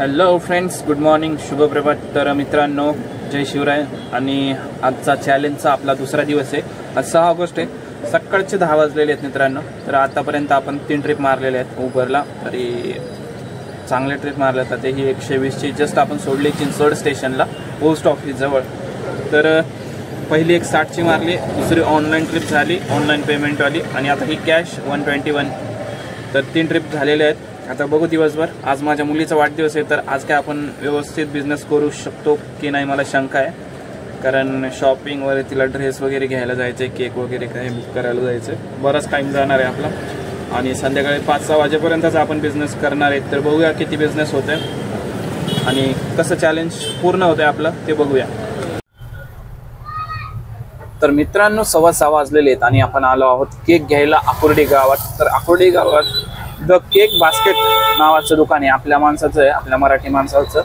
Hello friends, good morning, शुभ प्रभात. तर मित्रांनो, जय शिवराय. आणि आजचा चॅलेंजचा आपला दुसरा दिवस आहे. आज 6 ऑगस्ट आहे. सकाळचे 10 वाजलेले आहेत मित्रांनो. तर आतापर्यंत आपण 3 ट्रिप मारलेले आहेत उबरला. तरी चांगले ट्रिप मारले तर तेही 120ची जस्ट आपण सोडली चिंचवड स्टेशनला, पोस्ट ऑफिस जवळ. तर पहिली एक 60ची मारली, दुसरी ऑनलाईन ट्रिप झाली, ऑनलाईन पेमेंटवाली, आणि आता ही कॅश 121. तर 3 ट्रिप झालेले आहेत. आता बघू दिवसभर. आज माझ्या मुलीचा वाढदिवस आहे, तर आज काय आपण व्यवस्थित बिझनेस करू शकतो की नाही मला शंका आहे. कारण शॉपिंग वगैरे, तिला ड्रेस वगैरे घ्यायला जायचं आहे, केक वगैरे काय बुक करायला जायचं आहे. बराच टाईम जाणार आहे आपला. आणि संध्याकाळी 5-6 वाजेपर्यंतच आपण बिझनेस करणार आहे. तर बघूया किती बिझनेस होते आणि कसं चॅलेंज पूर्ण होतं आपलं ते बघूया. तर मित्रांनो, 6:15 वाजलेले आहेत आणि आपण आलो आहोत केक घ्यायला आकुर्डी गावात. तर आकुर्डी गावात द केक बास्केट नावाचं दुकान आहे. आपल्या माणसाचं आहे, आपल्या मराठी माणसाचं.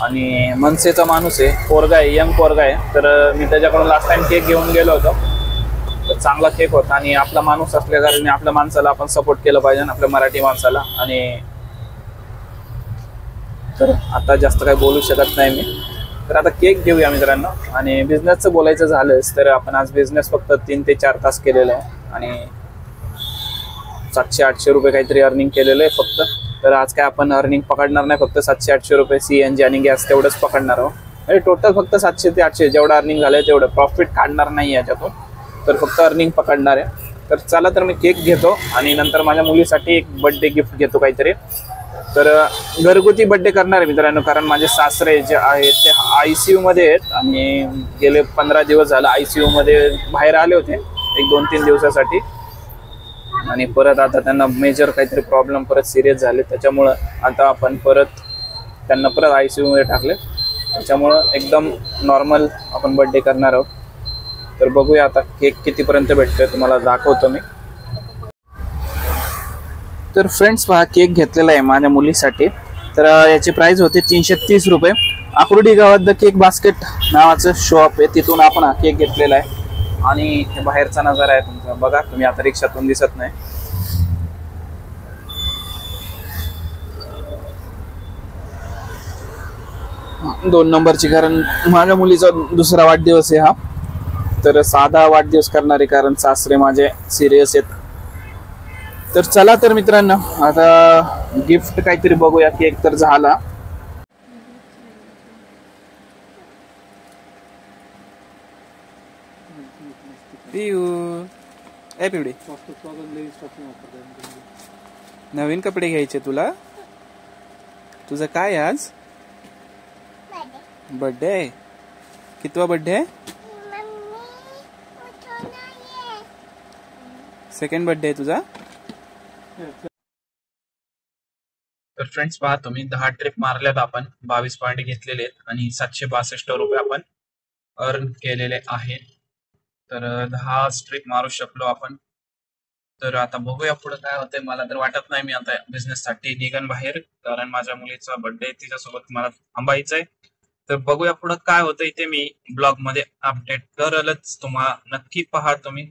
आणि मनसेचा माणूस आहे, पोरगा आहे, यंग पोरगा आहे. तर मी त्याच्याकडून लास्ट टाइम केक घेऊन गेलो होतो. तर चांगला केक होता. आणि आपला माणूस असल्या कारणे आपल्या माणसाला आपण सपोर्ट केलं पाहिजे, आपल्या मराठी माणसाला. आणि तर आता जास्त काही बोलू शकत नाही मी. तर आता केक घेऊया मित्रांनो. आणि बिझनेसचं बोलायचं झालंच तर आपण आज बिझनेस फक्त 3 ते 4 तास केलेला आहे आणि 700-800 रुपये काहीतरी अर्निंग केलेलं आहे फक्त. तर आज काय आपण अर्निंग पकडणार नाही, फक्त 700-800 रुपये CNG आणि गॅस तेवढंच पकडणार आहोत. म्हणजे टोटल फक्त 700 ते 800 जेवढं अर्निंग झालंय तेवढं. प्रॉफिट काढणार नाही याच्यातून, तर फक्त अर्निंग पकडणार आहे. तर चला, तर मी केक घेतो आणि नंतर माझ्या मुलीसाठी एक बर्थडे गिफ्ट घेतो काहीतरी. तर घरगुती बर्थडे करणार आहे मित्रांनो, कारण माझे सासरे जे आहेत ते ICU मध्ये आहेत आणि गेले 15 दिवस झालं ICU मध्ये बाहेर आले होते, 1-2-3 दिवसासाठी. आणि परत आता त्यांना मेजर काहीतरी प्रॉब्लेम परत सिरियस झाले, त्याच्यामुळं आता आपण परत त्यांना परत ICU मध्ये टाकले. त्याच्यामुळं एकदम नॉर्मल आपण बर्थडे करणार आहोत. तर बघूया आता केक कितीपर्यंत भेटतोय, तुम्हाला दाखवतो मी. तर फ्रेंड्स पहा, केक घेतलेला आहे माझ्या मुलीसाठी. तर याची प्राइस होते 330 रुपये. आकुर्डी गावात द केक बास्केट नावाचं शॉप आहे, तिथून आपण हा केक घेतलेला आहे. आणि बाहेरचा नजारा आहे तुमचा बघा, तुम्ही आता रिक्षातून दिसत नाही. दोन नंबरची, कारण माझ्या मुलीचा दुसरा वाढदिवस आहे हा. तर साधा वाढदिवस करणार आहे, कारण सासरे माझे सिरियस आहेत. तर चला तर मित्रांनो, आता गिफ्ट काहीतरी बघूया. केक तर झाला. पिवडी नवीन कपडे घ्यायचे तुला. तुझं काय आज बर्थडे आहे? कितवा बर्थडे आहे? सेकंड बर्थडे आहे तुझा. तर फ्रेंड्स पहा, तुम्ही 10 ट्रिप मारल्यात आपण, 22 पॉइंट घेतलेले आहेत आणि 762 रुपये आपण अर्न केलेले आहेत. तर 10 ट्रिप मारू शकलो आपण. तर आता बघूया पुढे काय होतंय. मला तर वाटत नाही मी आता बिझनेस साठी निघन बाहेर, कारण माझ्या मुलीचा बर्थडे, तिच्यासोबत मला थांबायचंय. तर बघूया पुढे काय होतंय ते मी ब्लॉग मध्ये अपडेट करलच. तुम्हाला नक्की पहा तुम्ही.